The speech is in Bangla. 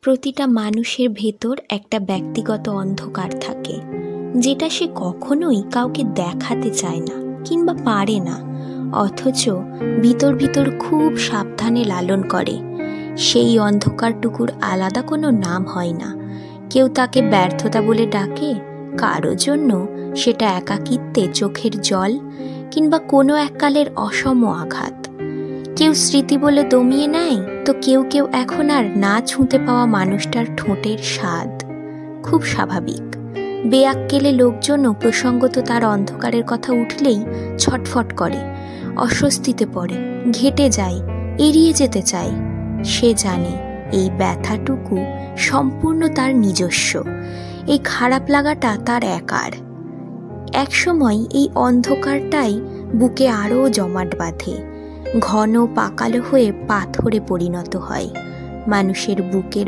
প্রতিটা মানুষের ভেতর একটা ব্যক্তিগত অন্ধকার থাকে, যেটা সে কখনোই কাউকে দেখাতে চায় না কিংবা পারে না, অথচ ভিতর ভিতর খুব সাবধানে লালন করে। সেই অন্ধকারটুকুর আলাদা কোনো নাম হয় না। কেউ তাকে ব্যর্থতা বলে ডাকে, কারো জন্য সেটা একাকিত্বে চোখের জল কিংবা কোনো এককালের অসম আঘাত। কেউ স্মৃতি বলে দমিয়ে নেয়, তো কেউ কেউ এখন আর না ছুঁতে পাওয়া মানুষটার ঠোঁটের স্বাদ। খুব স্বাভাবিক। বেয়াক্কেলে লোকজনও প্রসঙ্গত তার অন্ধকারের কথা উঠলেই ছটফট করে, অস্বস্তিতে পড়ে, ঘেঁটে যায়, এড়িয়ে যেতে চায়। সে জানে এই ব্যথাটুকু সম্পূর্ণ তার নিজস্ব, এই খারাপ লাগাটা তার একার। একসময় এই অন্ধকারটাই বুকে আরও জমাট বাঁধে, ঘন পাকালো হয়ে পাথরে পরিণত হয়। মানুষের বুকের